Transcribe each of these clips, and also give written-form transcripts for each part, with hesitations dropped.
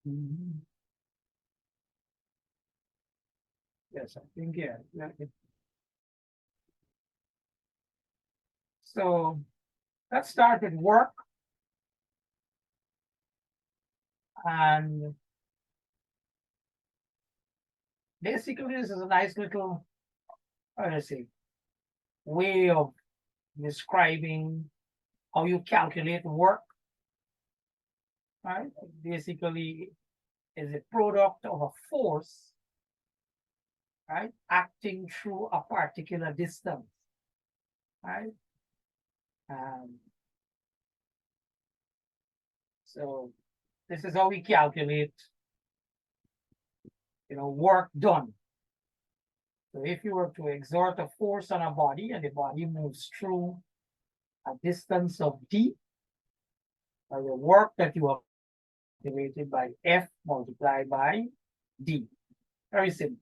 Mhm. Yes, I think, yeah. So let's start with work. And basically, this is a nice little, how do I say, way of describing how you calculate work, right? Basically, is a product of a force, right, acting through a particular distance, right? Um, so this is how we calculate, work done. So if you were to exert a force on a body and the body moves through a distance of d, the work that you have divided by F multiplied by D. Very simple.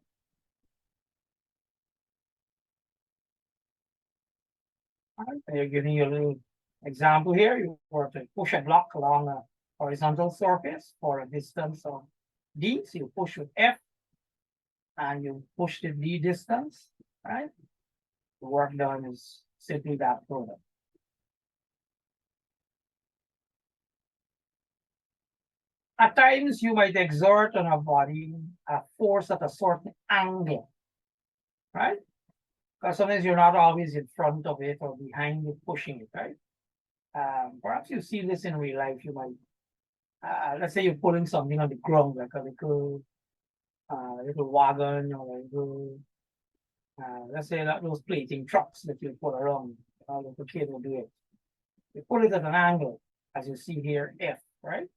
Right? They're giving you a little example here. You were to push a block along a horizontal surface for a distance of D. So you push with F and you push the D distance, right? The work done is simply that product. At times, you might exert on a body a force at a certain angle, right? Because sometimes you're not always in front of it or behind it pushing it, right? Perhaps you see this in real life. You might, let's say you're pulling something on the ground, like a little wagon or a little, let's say that those plating trucks that you pull around. Little kid will do it. You pull it at an angle, as you see here, F, right?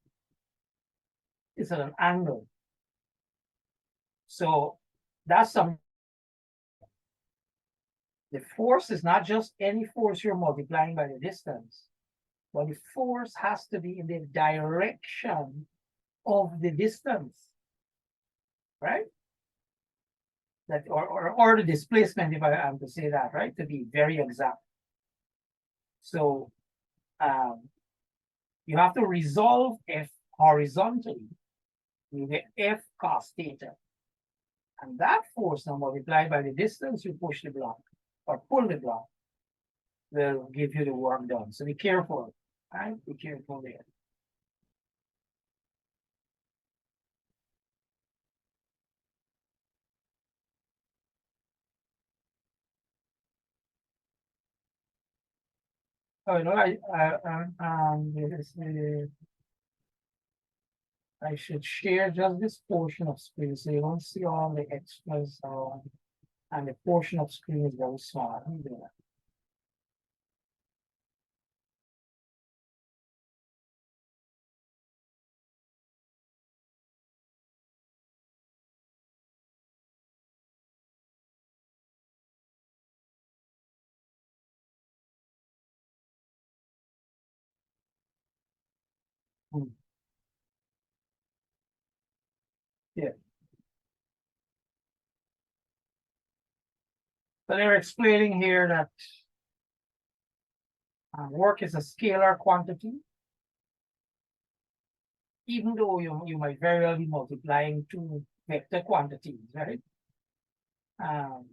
It's at an angle. So that's some. The force is not just any force you're multiplying by the distance, but the force has to be in the direction of the distance, right? That or the displacement, if I am to say that, right? To be very exact. So you have to resolve F horizontally. You get F cos theta. And that force now multiplied by the distance you push the block or pull the block will give you the work done. So be careful, right? Be careful there. Oh, I should share just this portion of screen so you don't see all the extras and the portion of screen is very small. Hmm. Yeah. So they're explaining here that work is a scalar quantity, even though you might very well be multiplying two vector quantities, right? Um,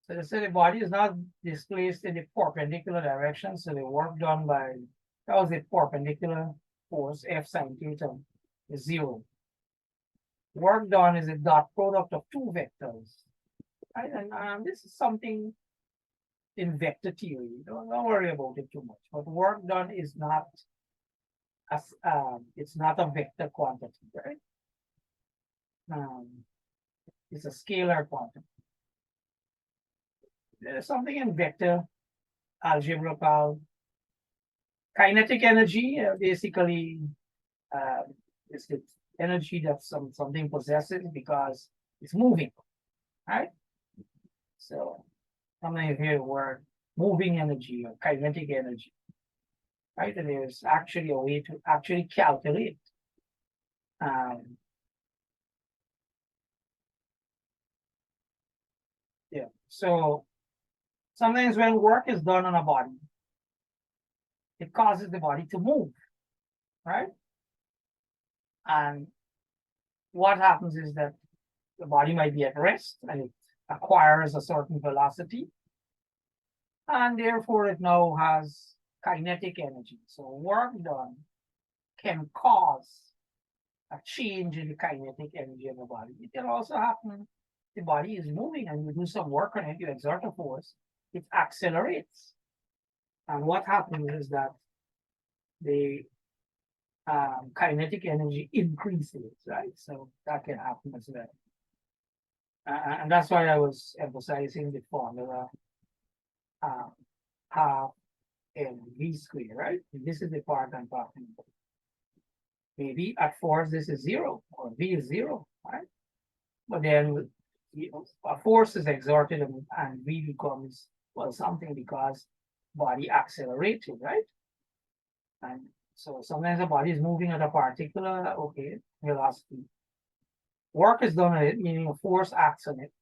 so they say the body is not displaced in the perpendicular direction, so the work done by, that was the perpendicular force, F sine theta is 0. Work done is a dot product of two vectors, right? And this is something in vector theory. Don't worry about it too much. But work done is not as it's not a vector quantity, right? It's a scalar quantity. There's something in vector algebra called kinetic energy. Basically, uh, it's the energy that something possesses because it's moving, right? So sometimes you hear the word moving energy or kinetic energy, right? And there's actually a way to actually calculate um, yeah. So sometimes when work is done on a body, it causes the body to move, right? And what happens is that the body might be at rest and it acquires a certain velocity, and therefore it now has kinetic energy. So work done can cause a change in the kinetic energy of the body. It can also happen, the body is moving and you do some work on it, you exert a force, it accelerates. And what happens is that the kinetic energy increases, right? So that can happen as well. And that's why I was emphasizing the formula half mv squared, right? And this is the part I'm talking about. Maybe at force this is zero or v is zero, right? But then a force is exerted and v becomes, well, something because body accelerated, right? And so sometimes the body is moving at a particular, okay, velocity. Work is done on it, meaning a force acts on it,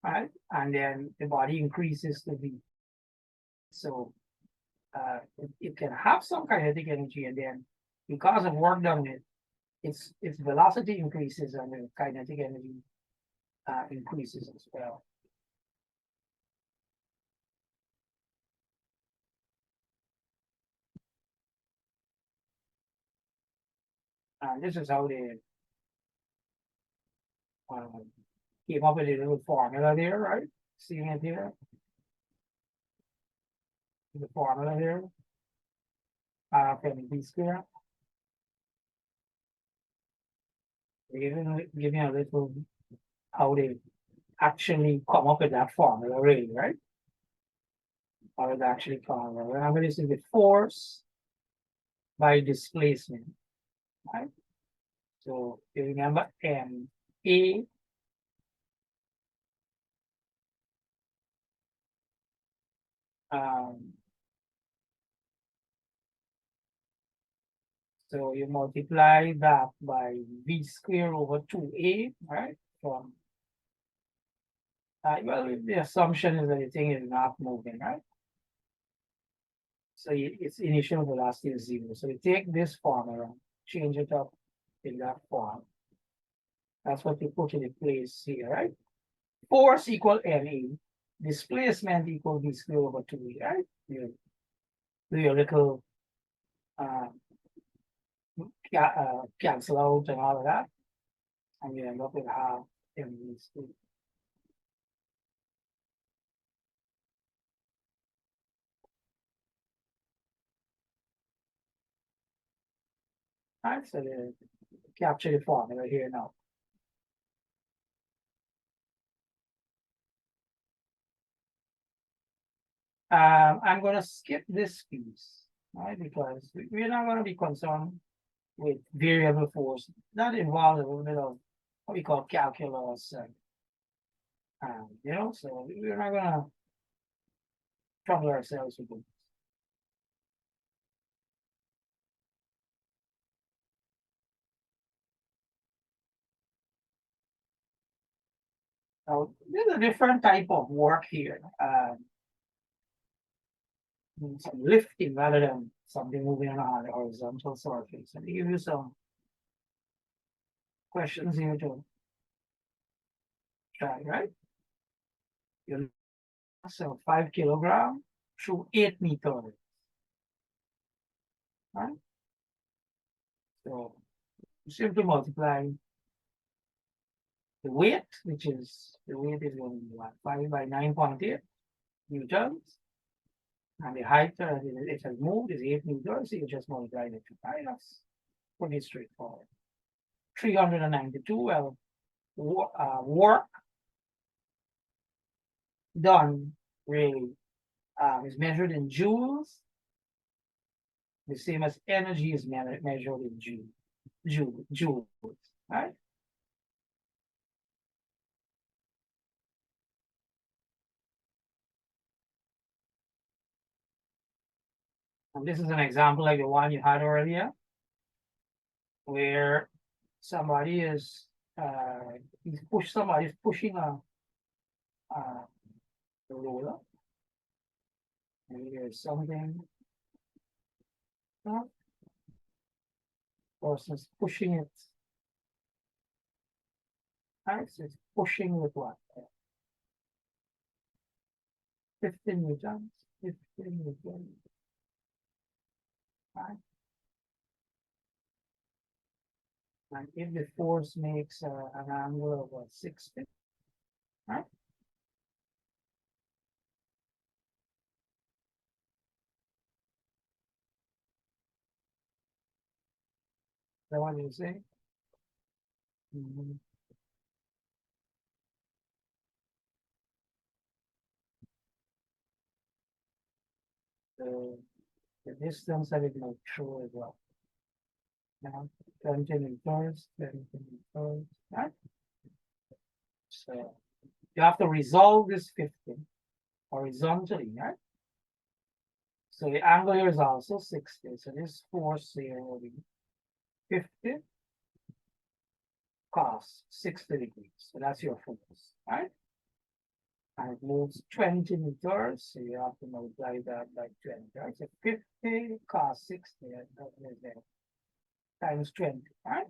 right? And then the body increases to v. So it can have some kinetic energy, and then because of work done on it, its velocity increases and the kinetic energy increases as well. And this is how they came up with a little formula there, right? Seeing it here, the formula here, from v squared. Give me a little how they actually come up with that formula, really, right? How it actually come. Remember, this is the force by displacement, right? So you remember M A so you multiply that by v squared over 2a, right? From well, the assumption is that the thing is not moving, right? So its initial velocity is zero. So you take this formula, change it up in that form. That's what you put in the place here, right? Force equal ma, displacement equal v squared over 2a, right? You do your little cancel out and all of that, and you end up with half mv squared. Right, so the capture the formula here now. I'm going to skip this piece, right? Because we're not going to be concerned with variable force. That involves a little bit of what we call calculus, so we're not going to trouble ourselves with it. Now, there's a different type of work here. Some lifting rather than something moving on a horizontal surface. And give you some questions here to try, right? So 5 kilogram through 8 meters. Right? So simply multiply the weight, which is the weight is going to be what, 5 by 9.8 newtons. And the height it has moved is 8 meters. So you just multiply the two. Right? That's pretty straightforward. 392. Well, work done really is measured in joules, the same as energy is measured in joules, right? And this is an example like the one you had earlier, where somebody is somebody's pushing a roller. Maybe there's something. versus pushing it. Right, so it's pushing with what? 15 newtons, 15 newtons. Right? And if the force makes an angle of 60, right? Is that what you say? Mhm. The distance that it might show as well. Now, 20 meters, 20 meters, right? So you have to resolve this 15 horizontally, right? So the angle here is also 60. So this force here will be 50 cos 60 degrees. So that's your force, right? And it moves 20 meters. So you have to multiply that by 20, right? So 50 cos 60 times 20, right?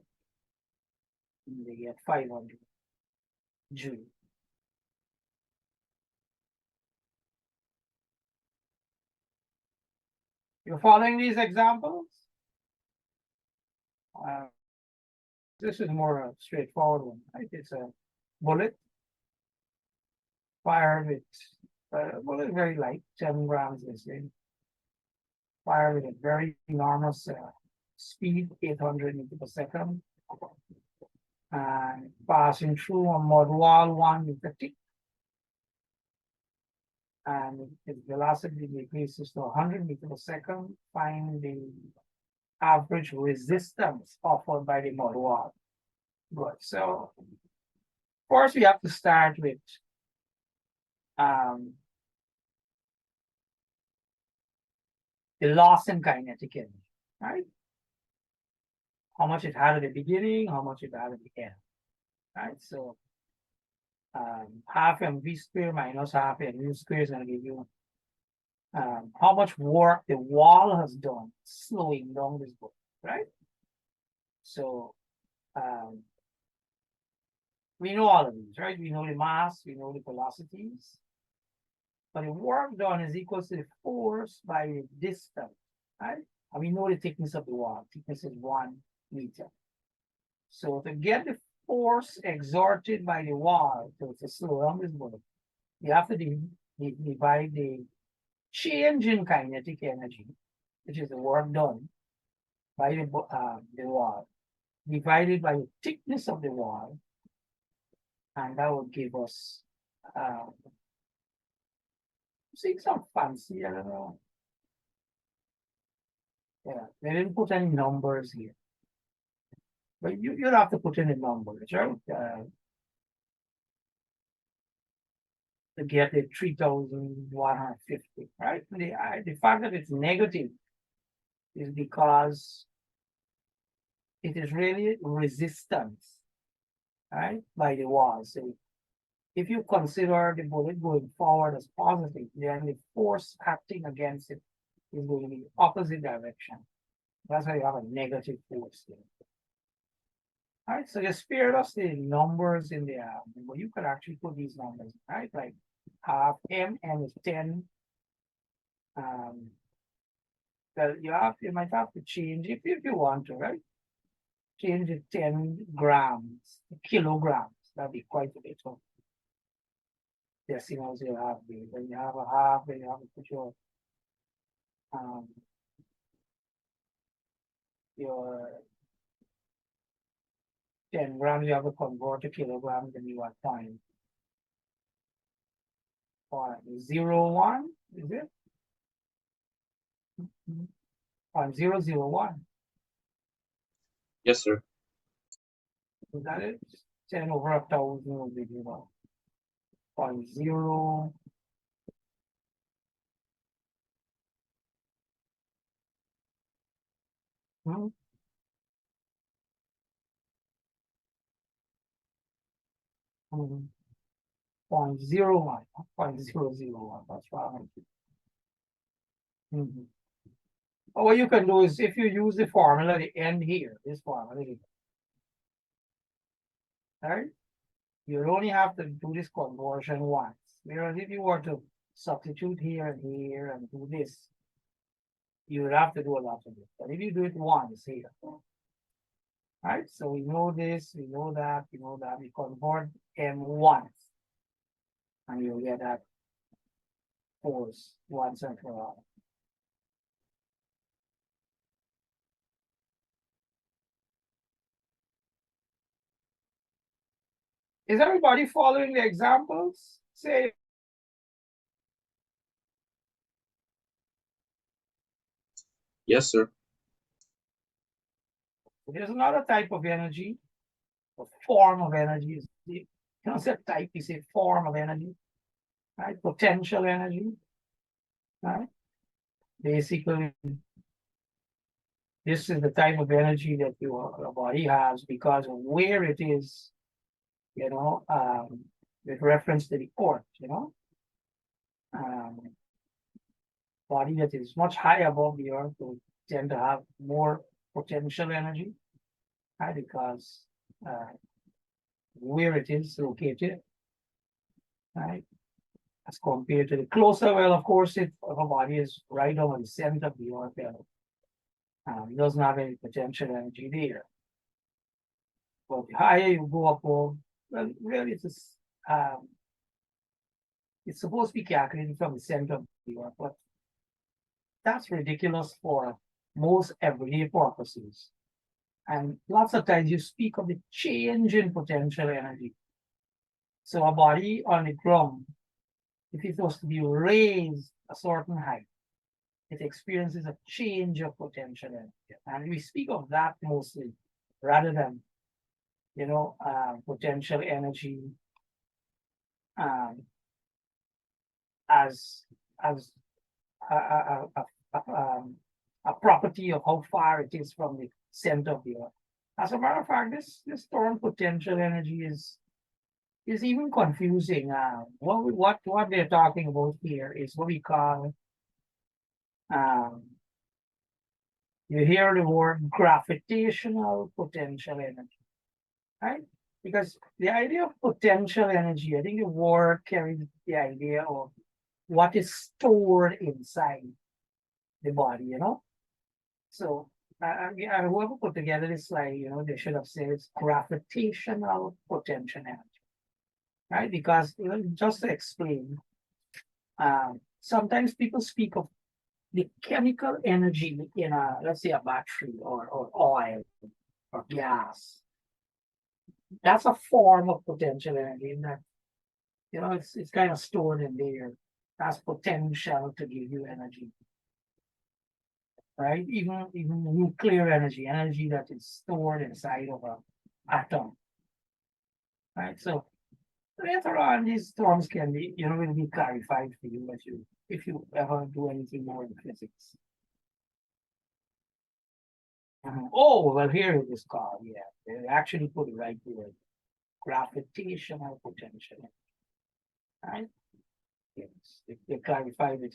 And they get 500 Joule. You're following these examples? This is more a straightforward one, right? It's a bullet fired with bullet very light, 7 grams they say. Fired with a very enormous speed, 800 meters per second, and passing through a mud wall 1 meter thick. And its velocity decreases to 100 meters per second. Find the average resistance offered by the mud wall. Good. So, of course, we have to start with the loss in kinetic energy, right? How much it had at the beginning, how much it had at the end, right? So half mv squared minus half mu squared is going to give you how much work the wall has done slowing down this book, right? So we know all of these, right? We know the mass, we know the velocities, but the work done is equal to the force by the distance, right? And we know the thickness of the wall. Thickness is 1 meter. So to get the force exerted by the wall to slow down this bullet, you have to divide the change in kinetic energy, which is the work done by the wall, divided by the thickness of the wall, and that will give us see some fancy, I don't know. Yeah, they didn't put any numbers here. But you'd have to put in the numbers, right? To get the 3,150, right? The fact that it's negative is because it is really resistance, right, by the wall. So if you consider the bullet going forward as positive, then the force acting against it is going in the opposite direction. That's why you have a negative force there. All right, so you spared us the numbers in there, but you could actually put these numbers, right? Like half m and is 10. Well, you might have to change if you want to, right? Change it 10 grams, kilograms. That'd be quite a bit of decimals you have there. When you have a half, then you have to put your 10 grams, you have to convert to kilograms, then you are fine. Or 0.01, is it? 0.001. Yes, sir. Is that it? 10 over 1,000 will be 0.0. Hmm? 0.01, 0.001. That's right. But what you can do is if you use the formula, the end here, this formula here, right? You only have to do this conversion once. Whereas if you were to substitute here and here and do this, you would have to do a lot of it. But if you do it once here, right? So we know this, we know that, we know that. We convert M once, and you'll get that force once and for all. Is everybody following the examples? Say, Yes, sir. there's another type of energy, a form of energy. You don't say type, you say form of energy, right? Potential energy, right? Basically, this is the type of energy that your body has because of where it is, with reference to the earth, um, body that is much higher above the earth will tend to have more potential energy, right? Because where it is located, right? As compared to the closer, well, of course, if a body is right on the center of the earth, it doesn't have any potential energy there. But the higher you go above, well, really, it's supposed to be calculated from the center of the earth, but that's ridiculous for most everyday purposes. And lots of times you speak of the change in potential energy. So a body on the ground, if it was to be raised a certain height, it experiences a change of potential energy. And we speak of that mostly rather than, potential energy um, as as a property of how far it is from the center of the earth. As a matter of fact, this term potential energy is even confusing. What they're talking about here is what we call um, you hear the word gravitational potential energy, right? Because the idea of potential energy, I think the word carries the idea of what is stored inside the body. So whoever put together this slide, they should have said it's gravitational potential energy, right? Because just to explain, sometimes people speak of the chemical energy in let's say a battery or oil or gas. That's a form of potential energy in that, it's kind of stored in there. That's potential to give you energy, right? Even nuclear energy that is stored inside of a atom, right? So later on, these terms can be, will be clarified for you if you ever do anything more in physics. Oh, well, here it is called. Yeah, they actually put it right here. Gravitational potential, right? Yes, they clarified it.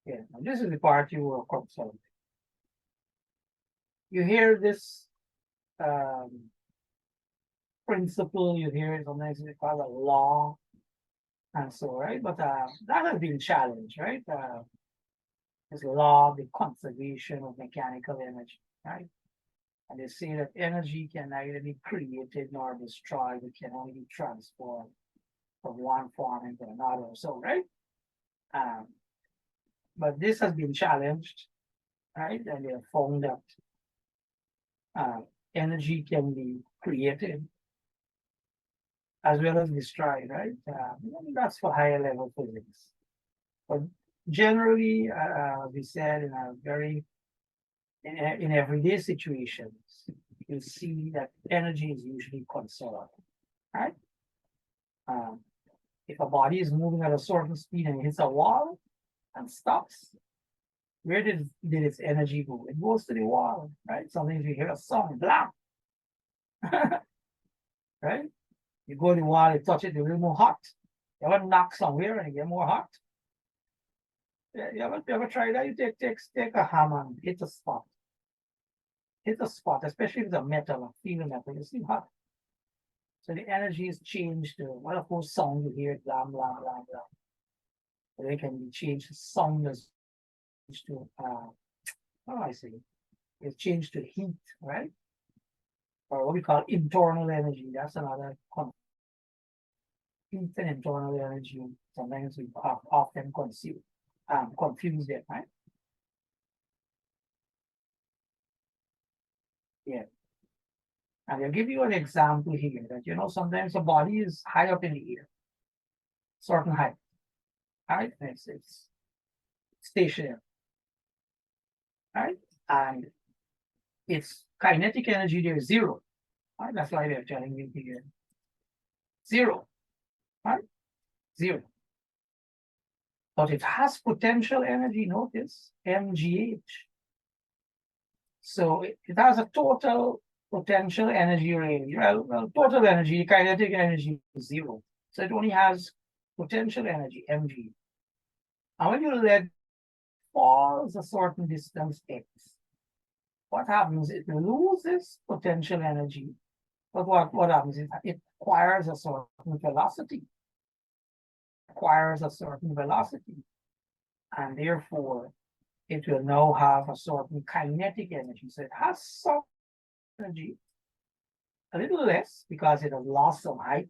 Yeah, now this is the part you were concerned. You hear this principle, you hear it sometimes it's called a law, and so right, but that has been challenged, right? this law of the conservation of mechanical energy, right? And they say that energy can neither be created nor destroyed, it can only be transformed from one form into another. So, right? Um, but this has been challenged, right? And they have found that energy can be created as well as destroyed, right? That's for higher level physics. But generally, we said in a very in everyday situations, you see that energy is usually conserved, right? If a body is moving at a certain speed and hits a wall and stops, where did its energy go? It goes to the wall, right? Sometimes you hear a song, blah, right? You go to the wall, you touch it, it's a little more hot. You ever knock somewhere and it get more hot? You ever try that? You take a hammer and hit a spot. Hit a spot, especially if it's a metal, a feeling metal, you see hot. So the energy is changed to what of course sound you hear, blah, blah, blah, blah. So they can be changed, the sound is changed to how do I say? It's changed to heat, right? Or what we call internal energy. That's another heat and internal energy. Sometimes we often confuse it, right? Yeah. And I'll give you an example here that sometimes the body is high up in the air, certain height, right? And it's stationary, right? And its kinetic energy there is zero. Right? That's why they're telling you here. Zero, right? Zero. But it has potential energy, notice, mgh. So it has a total potential energy range. Well, total energy, kinetic energy is zero. So it only has potential energy, mg. And when you let falls a certain distance x, what happens? It loses potential energy. But what happens is it acquires a certain velocity. Acquires a certain velocity. And therefore, it will now have a certain kinetic energy. So it has some energy, a little less because it has lost some height,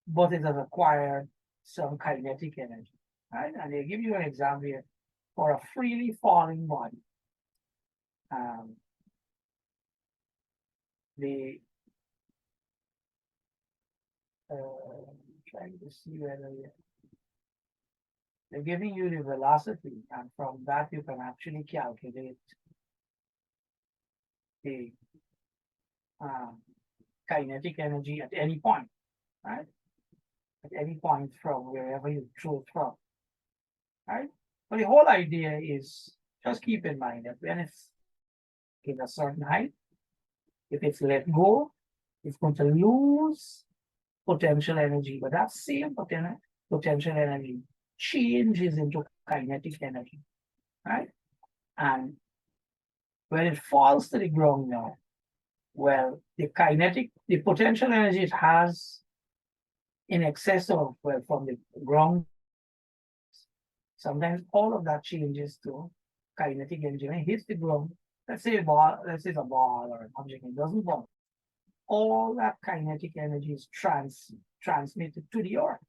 but it has acquired some kinetic energy. Right? And they give you an example here for a freely falling body. The trying to see whether they're giving you the velocity, and from that you can actually calculate the kinetic energy at any point, right? At any point from wherever you throw it from, right? But the whole idea is just keep in mind that when it's in a certain height, if it's let go, it's going to lose potential energy, but that same potential energy changes into kinetic energy, right? And when it falls to the ground now, well, the potential energy it has in excess of, well, from the ground, sometimes all of that changes to kinetic energy. When it hits the ground, let's say it's a ball or an object, it doesn't fall. All that kinetic energy is transmitted to the earth,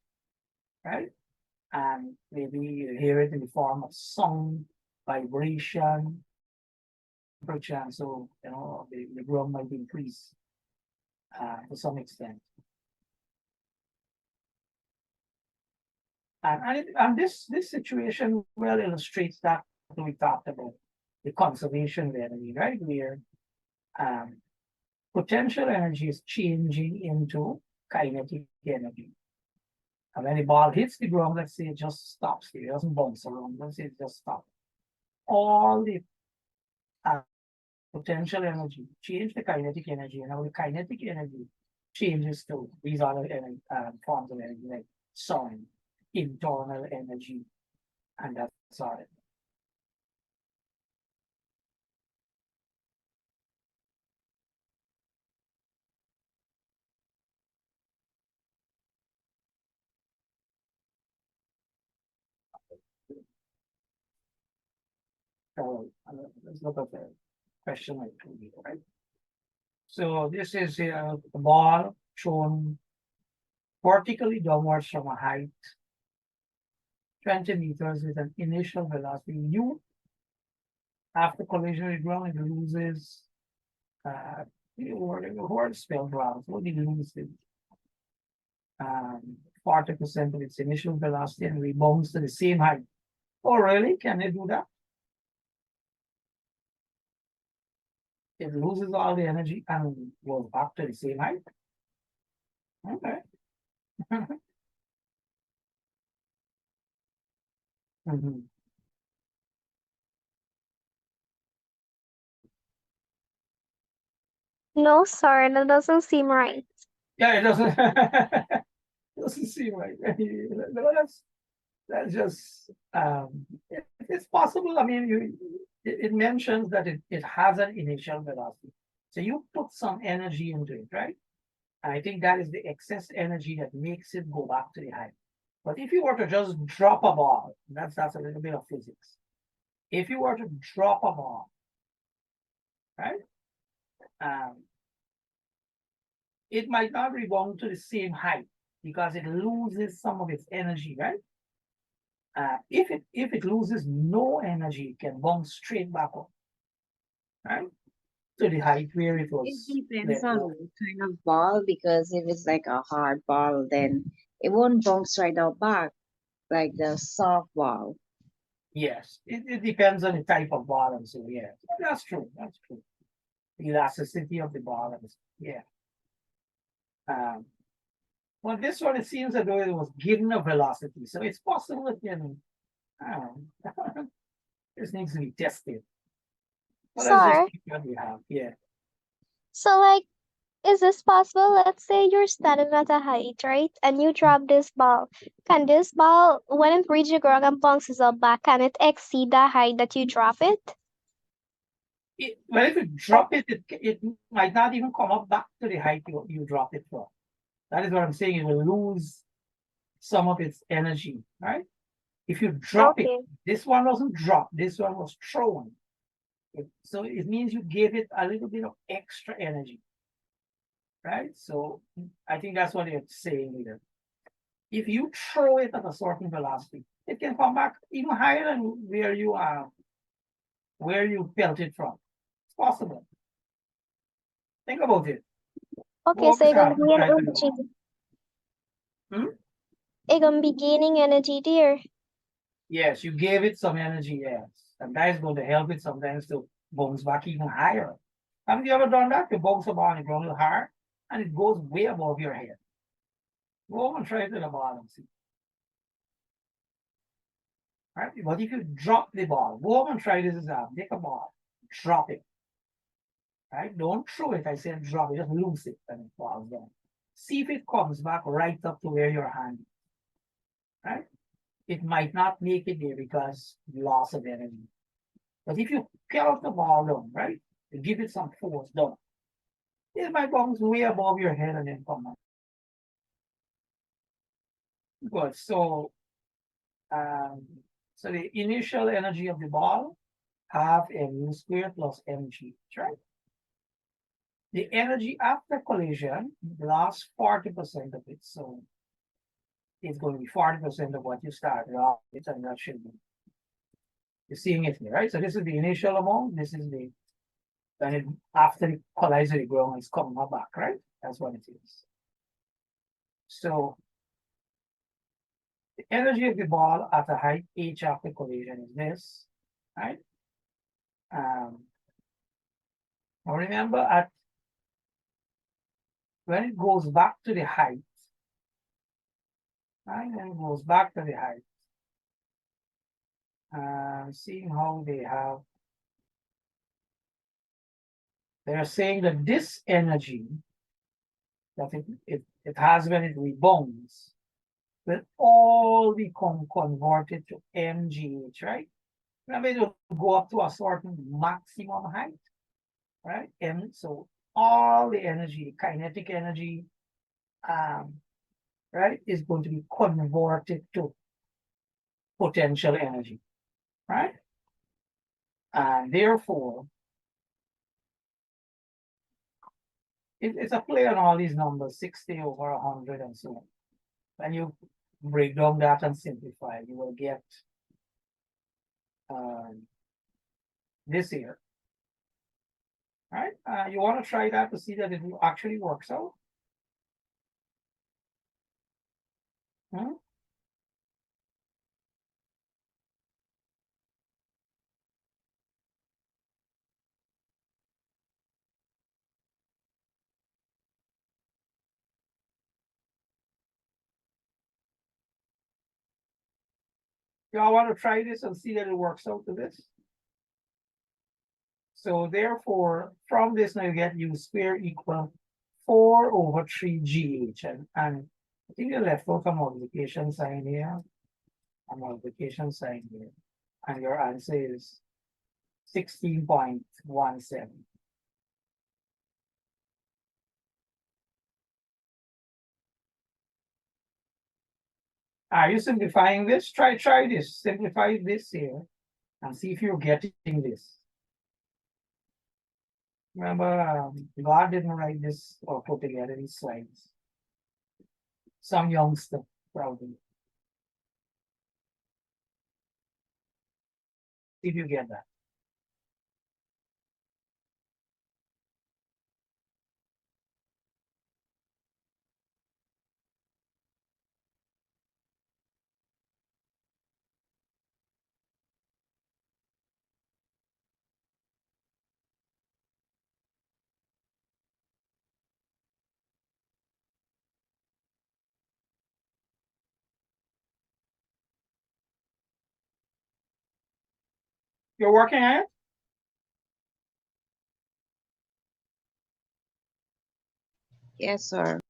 right? And maybe you hear it in the form of sound, vibration, temperature, so the ground might increase to some extent. And this situation well illustrates that we talked about the conservation of energy, right? Where potential energy is changing into kinetic energy. And when the ball hits the ground, let's say it just stops here, it doesn't bounce around, let's say it just stops. All the potential energy change the kinetic energy, and now the kinetic energy changes to these other forms of energy like sound, internal energy, and that's all it. let's look at the question like 2, right? So this is a ball shown vertically downwards from a height 20 meters with an initial velocity u. After collision with ground, it loses word spelled wrong. So it loses 40% of its initial velocity and rebounds to the same height. Oh, really? Can it do that? It loses all the energy and goes back to the same height. Okay. Mhm. No, sir, that doesn't seem right. Yeah, it doesn't doesn't seem right. No, that's just it's possible. I mean, it mentions that it has an initial velocity. So you put some energy into it, right? And I think that is the excess energy that makes it go back to the height. But if you were to just drop a ball, that's a little bit of physics. If you were to drop a ball, right? It might not rebound to the same height because it loses some of its energy, right? If it loses no energy, it can bounce straight back up, right? To the height where it It was depends let on go. what kind of ball, because if it's like a hard ball, then it won't bounce right out back like the soft ball. Yes, it depends on the type of ball and so yeah, that's true. That's true. The elasticity of the ball and yeah. Well, this one it seems as though it was given a velocity, so it's possible it can. This needs to be tested. But let's just Sir, keep what we have. Yeah. so like, is this possible? Let's say you're standing at a height, right? And you drop this ball. Can this ball, when it reaches the ground and bounces up back, can it exceed the height that you drop it? Well, if you drop it, it might not even come up back to the height you drop it from. That is what I'm saying. It will lose some of its energy, right? If you drop it, Okay. this one wasn't dropped, this one was thrown. So it means you gave it a little bit of extra energy, right? So I think that's what it's saying here. If you throw it at a certain velocity, it can come back even higher than where you pelted from. It's possible. Think about it. Okay, Go so you're gonna and gain try to do. energy. Hmm? You're gonna be gaining energy there. Yes, you gave it some energy, yes. And that is going to help it sometimes to bounce back even higher. Have you ever done that? You bounce a ball and it goes higher and it goes way above your head. Go and try it at the bottom, see. Right? But if you drop the ball, go and try this out. Take a ball, drop it. Right? Don't throw it. I said drop it, just loose it and it falls down. See if it comes back right up to where your hand is. Right? It might not make it there because loss of energy. But if you pelt the ball down, right? You give it some force down. It might bounce way above your head and then come up. Good. So the initial energy of the ball, half mu squared plus mg, right? The energy after collision lost 40% of it. So it's going to be 40% of what you started off with, and that should be. You're seeing it here, right? So this is the initial amount. This is the when it after it collides with the ground, it's coming back, right? That's what it is. So the energy of the ball at a height h after collision is this, right? Now remember when it goes back to the height, right? When it goes back to the height, seeing how they're saying that this energy that it has when it rebounds will all become converted to mgh, right? Remember, it will go up to a certain maximum height, right? And so all the energy, kinetic energy, right, is going to be converted to potential energy, right? And therefore, it's a play on all these numbers, 60 over 100 and so on. When you break down that and simplify, you will get this here. All right, you want to try that to see that it actually works out. Hmm? Y'all want to try this and see that it works out to this? So therefore, from this now you get u square equal 4 over 3 GH. And I think you left out a multiplication sign here, a multiplication sign here. And your answer is 16.17. Are you simplifying this? Try this. Simplify this here and see if you're getting this. Remember, God didn't write this or put together these slides. Some youngster, probably. See if you get that. You're working on it? Yes, sir.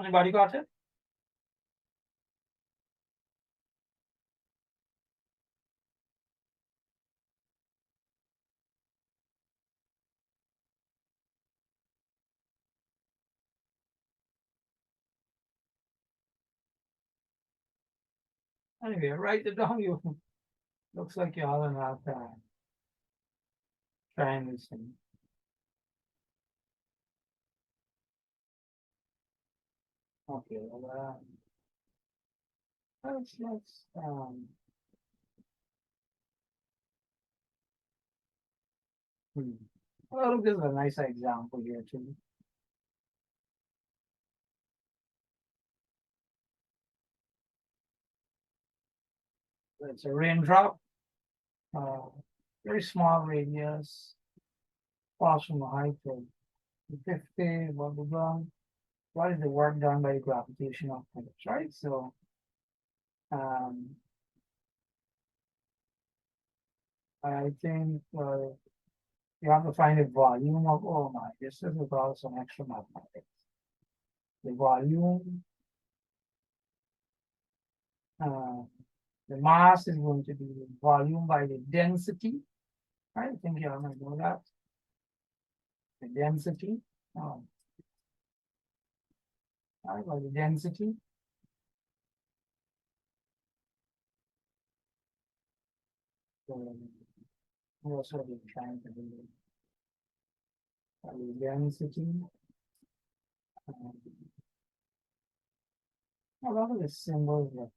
Anybody got it? Anyway, write it down. You looks like you all are not trying this thing. Okay, well, let's, well, this is a nice example here too. It's a raindrop, uh, very small radius, falls from a height of 50, blah, blah, blah. What is the work done by the gravitational force, right? So, I think, you have to find the volume of, oh my, this is about some extra mathematics. The volume, the mass is going to be the volume by the density. Right? I think you all might know that. The density. Right, by the density. So, that's what we're trying to do. By the density. A lot of the symbols that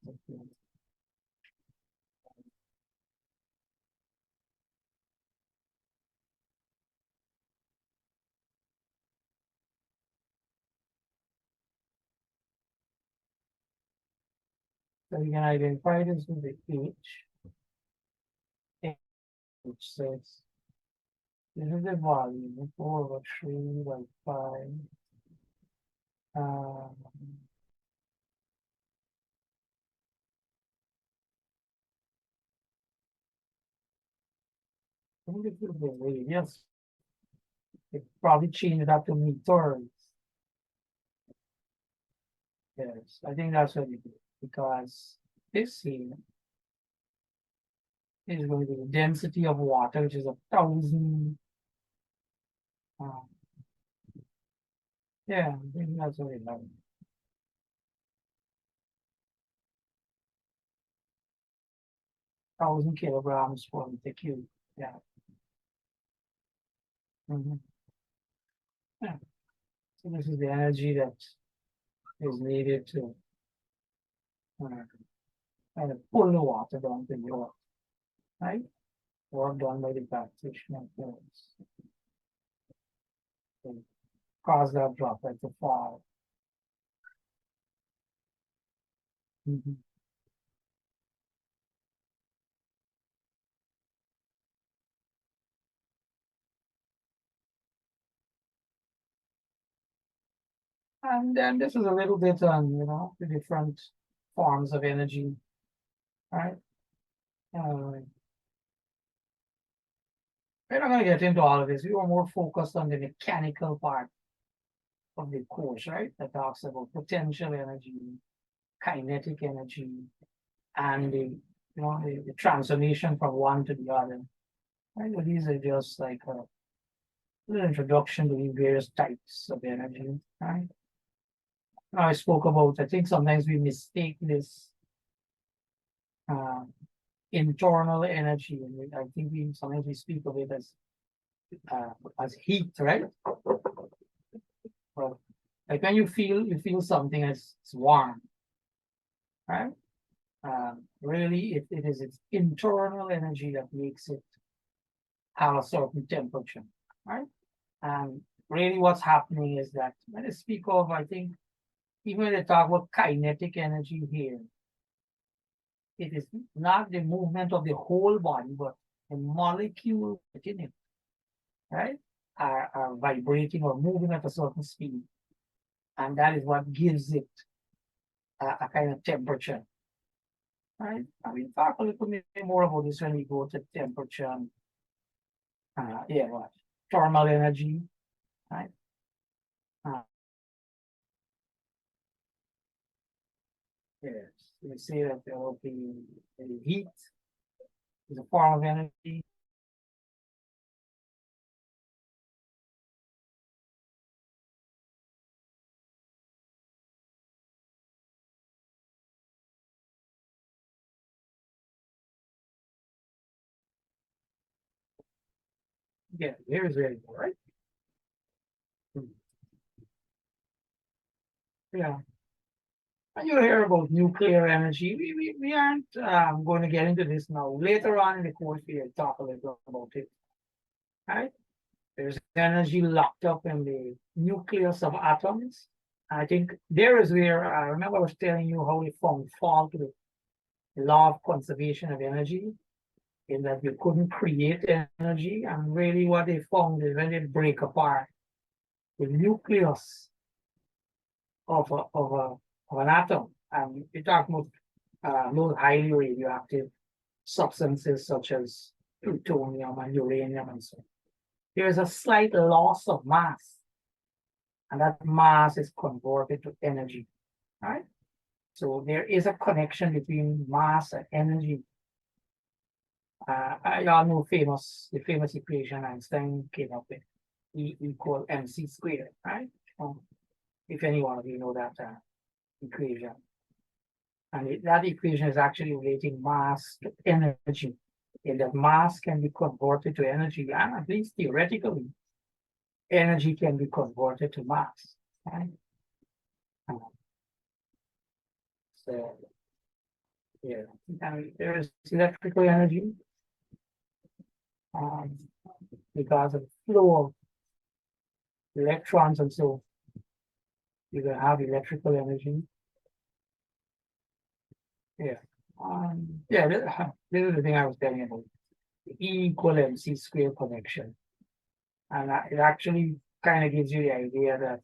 so you can identify this with the H, which says this is the volume 4/3 by 5. I think it would be radius. It probably changed it up to meters. Yes, I think that's what it is because this here is going to be the density of water, which is 1,000. Yeah, I think that's what it is. 1,000 kilograms per meter cube. Yeah. Yeah. So this is the energy that is needed to kind of pull the water down to the earth, right? Work done by the gravitational force. So cause that droplet to fall. And then this is a little bit on, the different forms of energy, right? We're not gonna get into all of this. We were more focused on the mechanical part of the course, right? That talks about potential energy, kinetic energy, and the transformation from one to the other. Right? But these are just like a little introduction to the various types of energy, right? Now I spoke about, I think sometimes we mistake this internal energy, and I think we sometimes we speak of it as heat, right? Well, like when you feel something as it's warm, right? Really, it is its internal energy that makes it have a certain temperature, right? And really, what's happening is that when they speak of, I think, even when they talk about kinetic energy here, it is not the movement of the whole body, but the molecule within it, right? Are vibrating or moving at a certain speed. And that is what gives it a kind of temperature. Right? I mean, talk a little bit more about this when we go to temperature. Yeah, what? Thermal energy, right? Yes, we say that there will be heat is a form of energy. Yeah, here's very good, right? Yeah. And you'll hear about nuclear energy. We aren't going to get into this now. Later on in the course, we'll talk a little about it. Right? There's energy locked up in the nucleus of atoms. I think there is where I remember I was telling you how we found fault with the law of conservation of energy, in that you couldn't create energy. And really what they found is when they break apart the nucleus of an atom, and we talk about those highly radioactive substances such as plutonium and uranium and so on. There is a slight loss of mass, and that mass is converted to energy, right? So there is a connection between mass and energy. Y'all know the famous equation Einstein came up with, E equal mc squared, right? If any one of you know that equation. And that equation is actually relating mass to energy, in that mass can be converted to energy, and at least theoretically, energy can be converted to mass, right? So, yeah, and there is electrical energy because of the flow of electrons, and so you can have electrical energy. Yeah. Yeah, this is the thing I was telling you about, the E equal mc squared connection. And it actually kind of gives you the idea that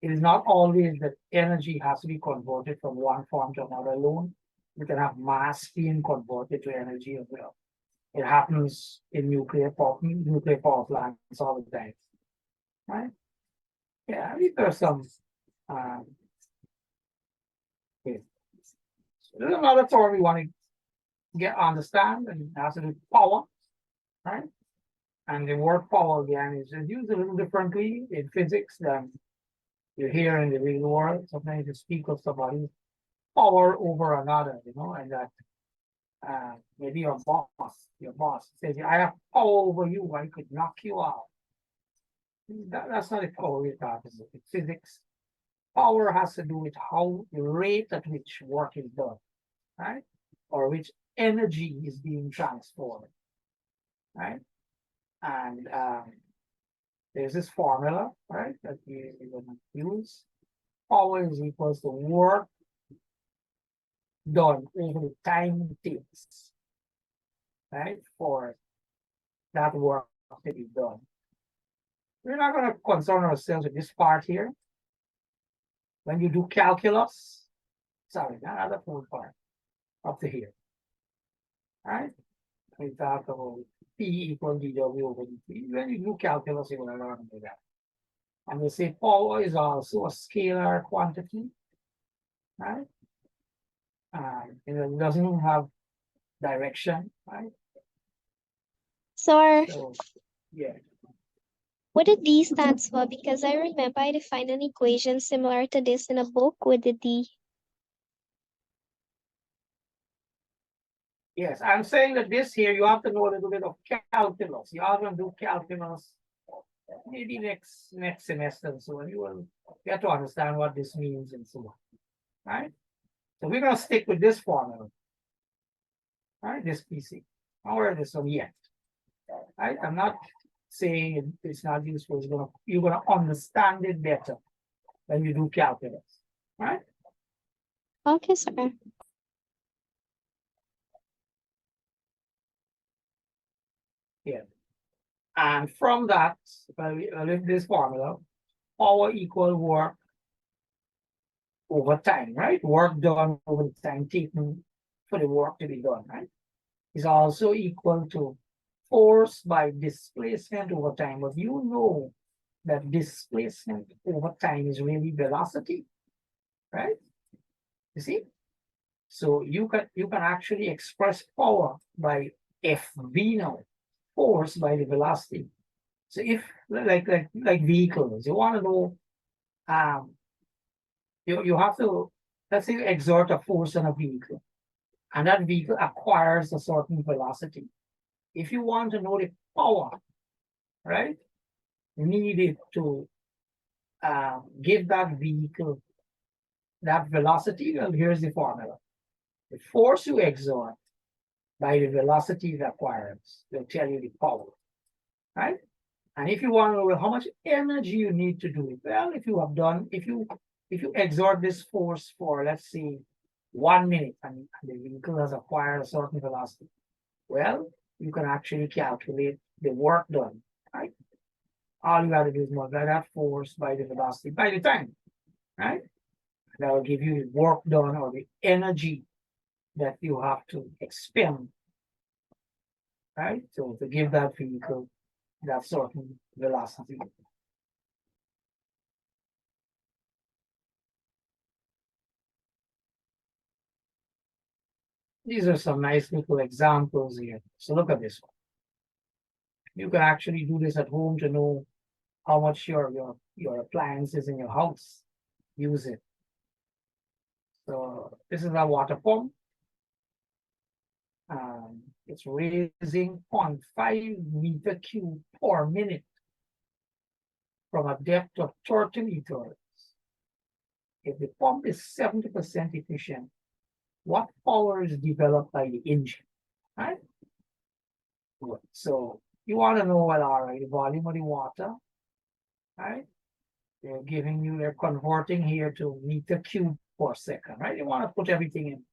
it is not always that energy has to be converted from one form to another alone. You can have mass being converted to energy as well. It happens in nuclear power plants all the time, right? Yeah, these are some. Yeah. So there's another term we want to understand, and it has to do with power, right? And the word power again is used a little differently in physics than you hear in the real world. Sometimes you speak of somebody power over another, and that maybe your boss says, I have power over you, I could knock you out. That's not a power we're talking about. In physics, power has to do with how the rate at which work is done, right? Or which energy is being transformed, right? And there's this formula, right, that we're going to use. Power is equals to work done over the time it takes, right, for that work to be done. We're not going to concern ourselves with this part here. When you do calculus, sorry, not the full part, up to here, right? We talk about P equal dW over dt. When you do calculus, you're going to learn about that. And we say power is also a scalar quantity, right? It doesn't have direction, right? So, So, yeah. what did D stands for? Because I remember I defined an equation similar to this in a book with the D. Yes, I'm saying that this here, you have to know a little bit of calculus. You are going to do calculus maybe next semester, so you will get to understand what this means and so on, right? So we're going to stick with this formula, right? This PC. I'll wear this one yet. Right? I'm not saying it's not useful. You're gonna understand it better when you do calculus, right? Okay, sir. Yeah. And from that, with this formula, power equal work over time, right? Work done over the time taken for the work to be done, right? Is also equal to force by displacement over time. But you know that displacement over time is really velocity, right? You see? So you can actually express power by FV now, force by the velocity. So if like vehicles, you want to know, you have to, let's say you exert a force on a vehicle, and that vehicle acquires a certain velocity. If you want to know the power, right, needed to give that vehicle that velocity, well, here's the formula. The force you exert by the velocity it acquires will tell you the power, right? And if you want to know how much energy you need to do it, well, if you exert this force for, let's say, 1 minute and the vehicle has acquired a certain velocity, well, you can actually calculate the work done, right? All you got to do is multiply that force by the velocity by the time, right? That will give you the work done or the energy that you have to expend, right? So to give that vehicle that certain velocity. These are some nice little examples here. So look at this one. You can actually do this at home to know how much your appliances in your house use it. So this is a water pump. It's raising 0.5 meter cube per minute from a depth of 30 meters. If the pump is 70% efficient, what power is developed by the engine, right? So you want to know, well, all right, the volume of the water, right? They're converting here to meter cube per second, right? You want to put everything in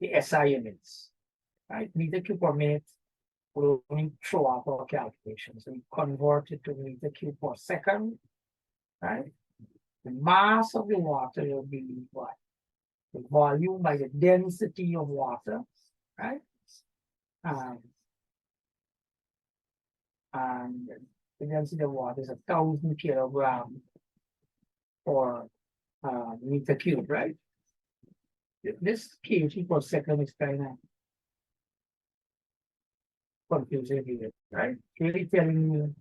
the SI units, right? Meter cube per minute will only throw up our calculation. So you convert it to meter cube per second, right? The mass of the water will be what? The volume by the density of water, right? And the density of water is 1,000 kilograms per meter cube, right? This kg per second is kind of confusing here, right? Really telling you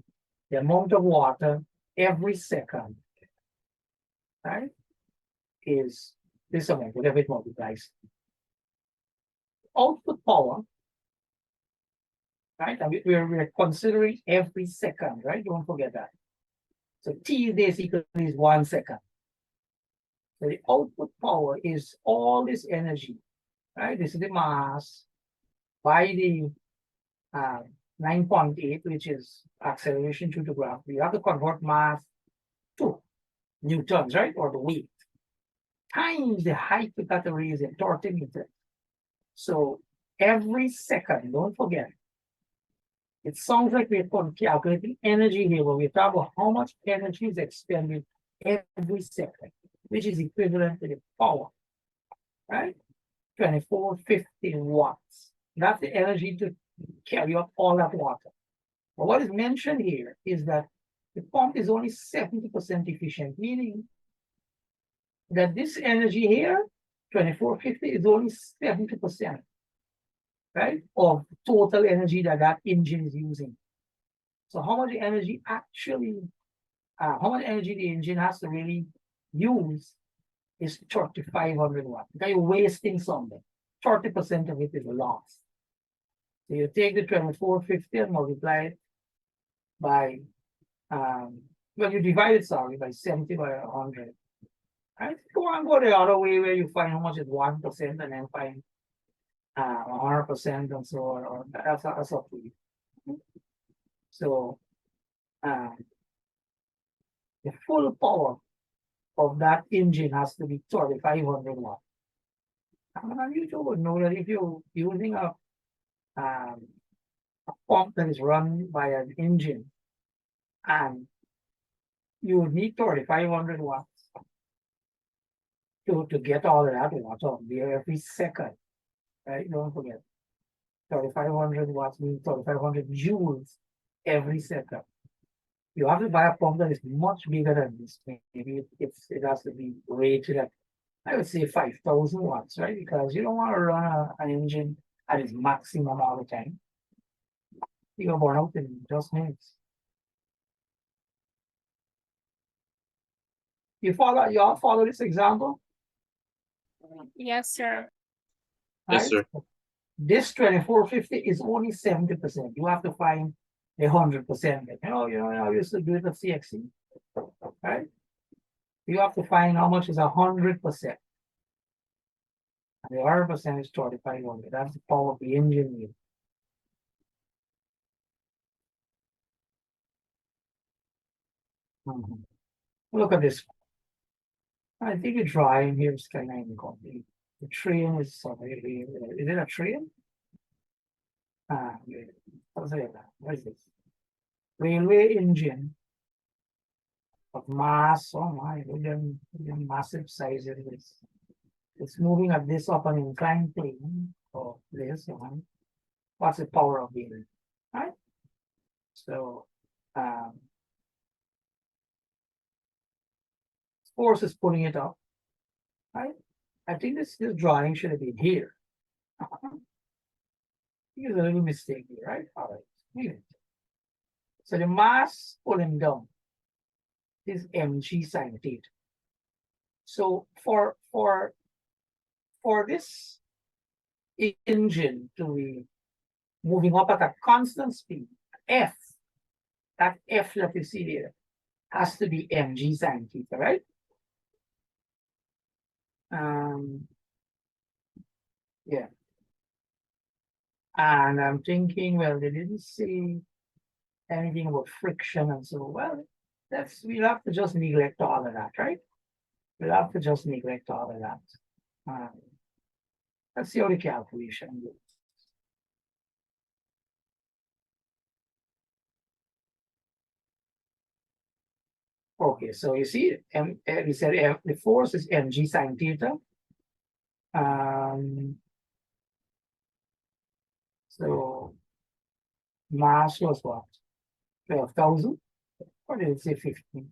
the amount of water every second, right, is this amount, whatever it multiplies. Output power, right? And we're considering every second, right? Don't forget that. So T basically is 1 second. So the output power is all this energy, right? This is the mass by the 9.8, which is acceleration due to gravity. You have to convert mass to newtons, right? Or the weight times the height we got to raise in 30 meters. So every second, don't forget, it sounds like we're calculating energy here, but we're talking about how much energy is expended every second, which is equivalent to the power, right? 2450 watts. That's the energy to carry up all that water. But what is mentioned here is that the pump is only 70% efficient, meaning that this energy here, 2450, is only 70%, right, of total energy that engine is using. So how much energy how much energy the engine has to really use is 3,500 watts. Because you're wasting something. 30% of it is lost. So you take the 2450 and multiply it by, well, you divide it, sorry, by 70 by 100. Right? You want to go the other way where you find how much is 1% and then find 100% and so on, or that's up to you. So the full power of that engine has to be 3,500 watts. And you would know that if you're using a pump that is run by an engine, and you would need 3,500 watts to get all of that water there every second, right? Don't forget, 3,500 watts means 3,500 joules every second. You have to buy a pump that is much bigger than this. Maybe it has to be rated at, I would say, 5,000 watts, right? Because you don't want to run an engine at its maximum all the time. You're burn out in just minutes. You all follow this example? Yes, sir. Yes, Right? sir. This 2450 is only 70%. You have to find 100%. You know, I used to do it at CXC, right? You have to find how much is 100%. And the 100% is 3,500. That's the power of the engine. Mhm. Look at this. I think the drawing here is kind of incomplete. The train is somewhere here. Is it a train? Yeah. What is this? Railway engine of mass. Oh my, look at the massive size it is. It's moving at this up an inclined plane. Oh, this one. What's the power of the engine? Right? So force is pulling it up. Right? I think this drawing should have been here. Here's a little mistake here, right? All right. Here. So the mass pulling down is mg sine theta. So for this engine to be moving up at a constant speed, F, that F that you see there, has to be mg sine theta, right? Yeah. And I'm thinking, well, they didn't say anything about friction and so, well, we'll have to just neglect all of that, right? We'll have to just neglect all of that. Let's see how the calculation goes. Okay, so you see, we said the force is mg sine theta. So mass was what? 12,000? Or did it say 15?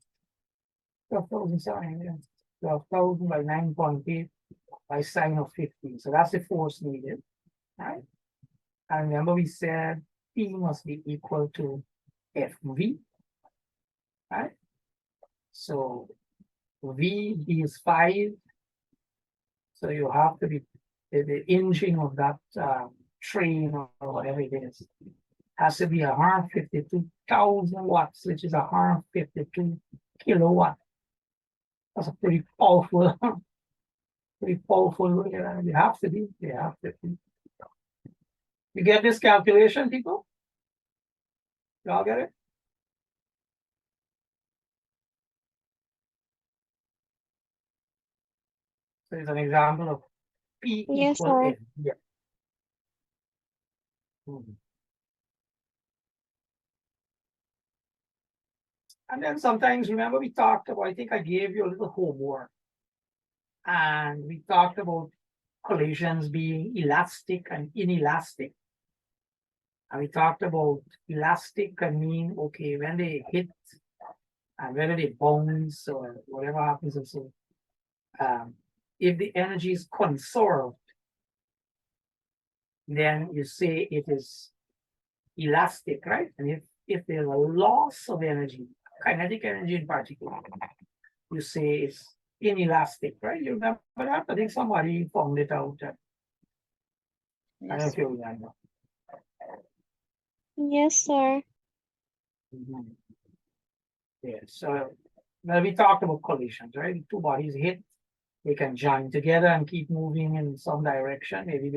12,000, sorry, yeah. 12,000 by 9.8 by sine of 15. So that's the force needed, right? And remember we said P must be equal to FV, right? So V is 5. So you have to be the engine of that train or whatever it is has to be 152,000 watts, which is 152 kilowatt. That's a pretty powerful, pretty powerful. You have to be. You have to be. You get this calculation, people? Y'all get it? So it's an example of P Yes, equal sir. N. Yeah. Mhm. And then sometimes, remember, we talked about, I think I gave you a little homework. And we talked about collisions being elastic and inelastic. And we talked about elastic can mean, okay, when they hit and whether they bounce or whatever happens. And so if the energy is conserved, then you say it is elastic, right? And if there's a loss of energy, kinetic energy in particular, you say it's inelastic, right? You remember that? I think somebody found it out. I don't know Yes. if you remember. Yes, sir. Mhm. Yeah, so well, we talked about collisions, right? Two bodies hit, they can join together and keep moving in some direction. Maybe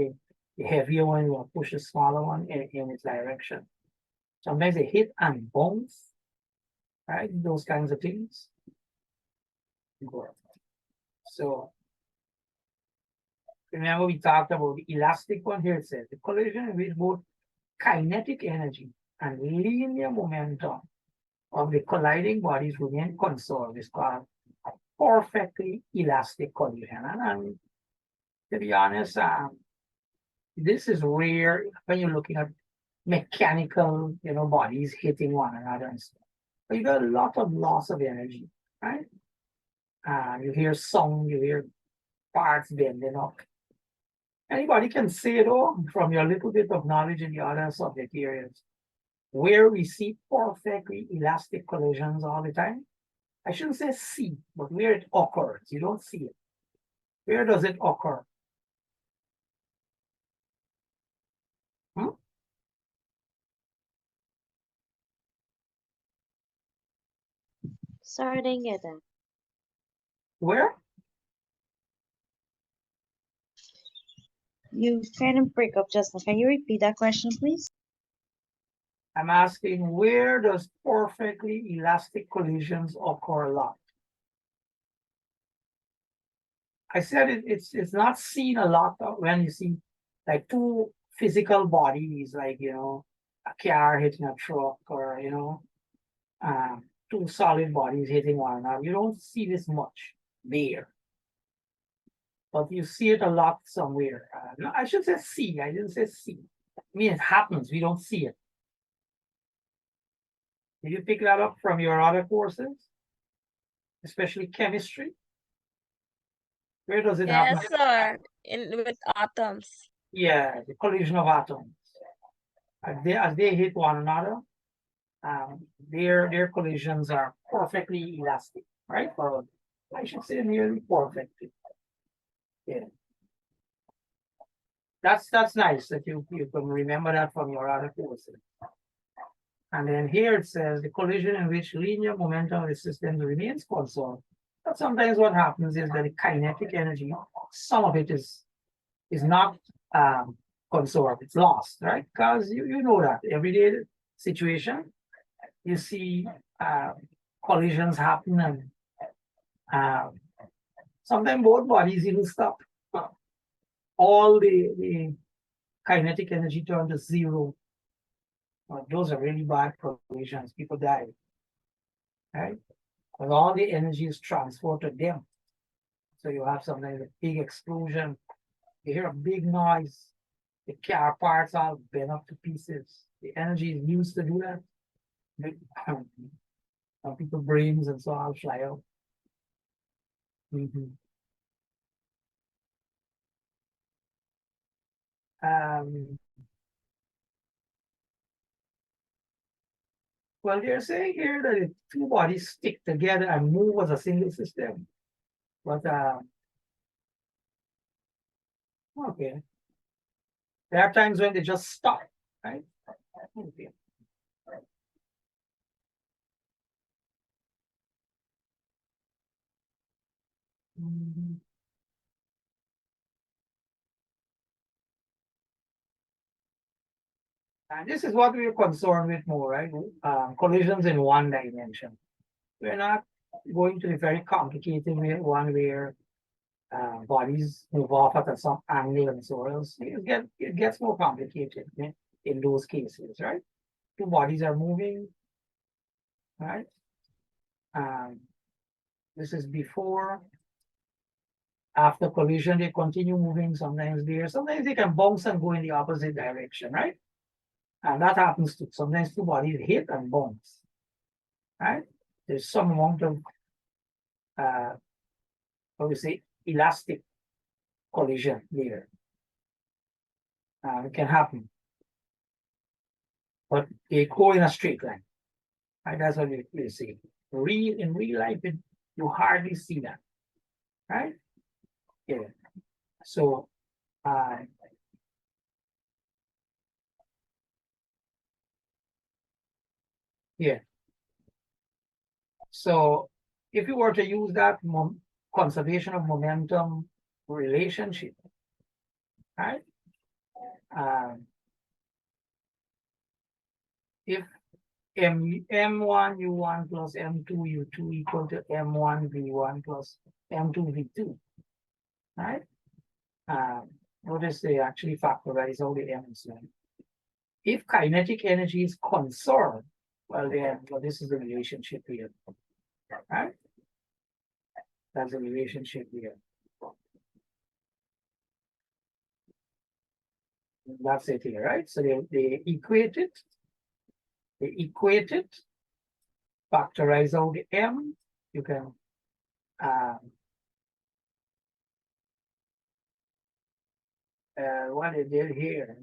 the heavier one will push the smaller one in its direction. Sometimes they hit and bounce, right? Those kinds of things. So remember we talked about the elastic one here. It says the collision with both kinetic energy and linear momentum of the colliding bodies remain conserved. It's called a perfectly elastic collision. And to be honest, this is rare when you're looking at mechanical, bodies hitting one another and stuff. But you got a lot of loss of energy, right? You hear sound, you hear parts bending up. Anybody can say though, from your little bit of knowledge in the other subject areas, where we see perfectly elastic collisions all the time. I shouldn't say see, but where it occurs, you don't see it. Where does it occur? Hmm? Sorry, I didn't get that. Where? You kind of break up just now. Can you repeat that question, please? I'm asking, where does perfectly elastic collisions occur a lot? I said it's not seen a lot when you see like two physical bodies, like a car hitting a truck, or two solid bodies hitting one another. You don't see this much there, but you see it a lot somewhere. No, I should say see. I didn't say see. I mean, it happens. We don't see it. Did you pick that up from your other courses, especially chemistry? Where does it happen? Yes, sir. In with atoms. Yeah, the collision of atoms. As they hit one another, their collisions are perfectly elastic, right? Or I should say nearly perfect. Yeah. That's nice that you can remember that from your other courses. And then here it says the collision in which linear momentum of the system remains constant. But sometimes what happens is that the kinetic energy, some of it is not conserved, it's lost, right? Because you know that everyday situation, you see collisions happen, and sometimes both bodies even stop. All the kinetic energy turn to zero. Those are really bad collisions. People die, right? Because all the energy is transferred to them. So you have sometimes a big explosion. You hear a big noise. The car parts all bent up to pieces. The energy is used to do that. Some people's brains and so on fly out. Mhm. Um, well, they're saying here that if two bodies stick together and move as a single system, but okay, there are times when they just stop, right? Okay. Mhm. And this is what we're concerned with more, right? Collisions in one dimension. We're not going to the very complicated one where bodies move off at some angle and so else. It gets more complicated in those cases, right? Two bodies are moving, right? Um, this is before, after collision, they continue moving. Sometimes they can bounce and go in the opposite direction, right? And that happens too. Sometimes two bodies hit and bounce, right? There's some amount of, how we say, elastic collision there. It can happen, but they go in a straight line. Right? That's what we see. In real life, you hardly see that, right? Yeah. So, yeah. So, if you were to use that conservation of momentum relationship, right? If M1 U1 plus M2 U2 equal to M1 V1 plus M2 V2, right? Notice they actually factorize all the M's. If kinetic energy is conserved, well, this is the relationship here, right? That's the relationship here. That's it here, right? So they equate it. They equate it, factorize out the M. You can what they did here.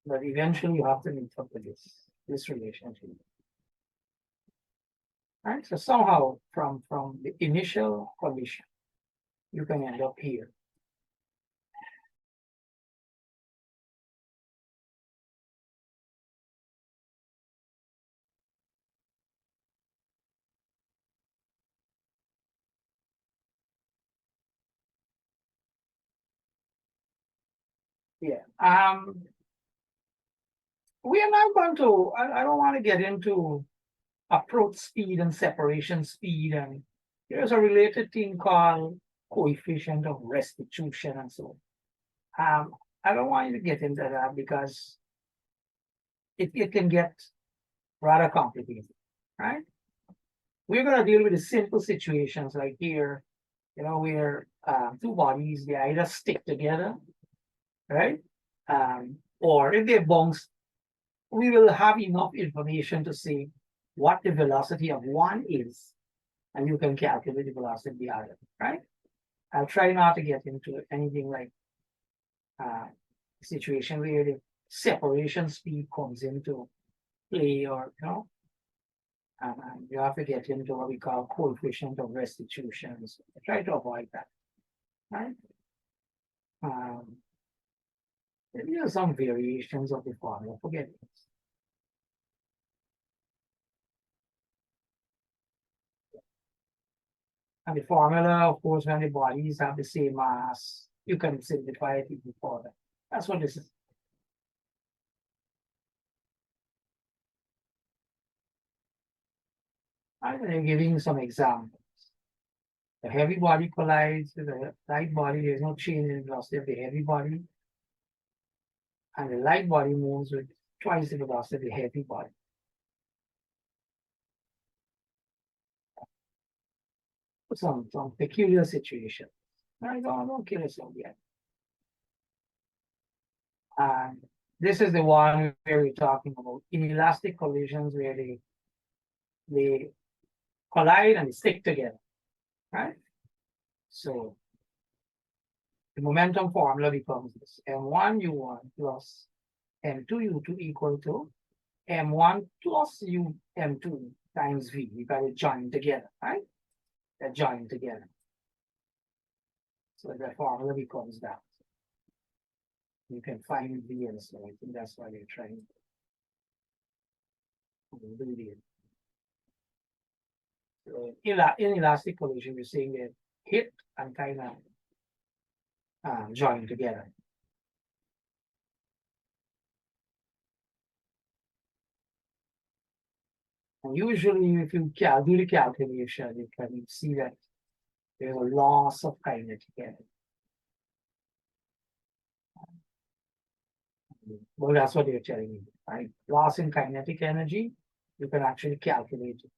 But eventually you have to meet up with this relationship. Right? So somehow from the initial condition, you can end up here. Yeah. We are not going to, I don't want to get into approach speed and separation speed, and there's a related thing called coefficient of restitution and so on. I don't want you to get into that because it can get rather complicated, right? We're gonna deal with the simple situations like here, where two bodies, they either stick together, right? Or if they bounce, we will have enough information to say what the velocity of one is, and you can calculate the velocity of the other, right? I'll try not to get into anything like situation where the separation speed comes into play, or you have to get into what we call coefficient of restitutions. Try to avoid that, right? There are some variations of the formula. Forget it. And the formula, of course, when the bodies have the same mass, you can simplify it even further. That's what this is. I'm giving some examples. The heavy body collides with the light body. There's no change in velocity of the heavy body. And the light body moves with twice the velocity of the heavy body. Some peculiar situation. I don't kill yourself yet. And this is the one where we're talking about inelastic collisions where they collide and stick together, right? So the momentum formula becomes this: m1u1 plus m2u2 equal to m1 plus m2 times v. You got to join together, right? They're joined together. So the formula becomes that. You can find v, and so I think that's why they're trying to do it. So inelastic collision, you're saying they hit and kind of join together. And usually, if you do the calculation, you can see that there's a loss of kinetic energy. Well, that's what they're telling you, right? Loss in kinetic energy, you can actually calculate it.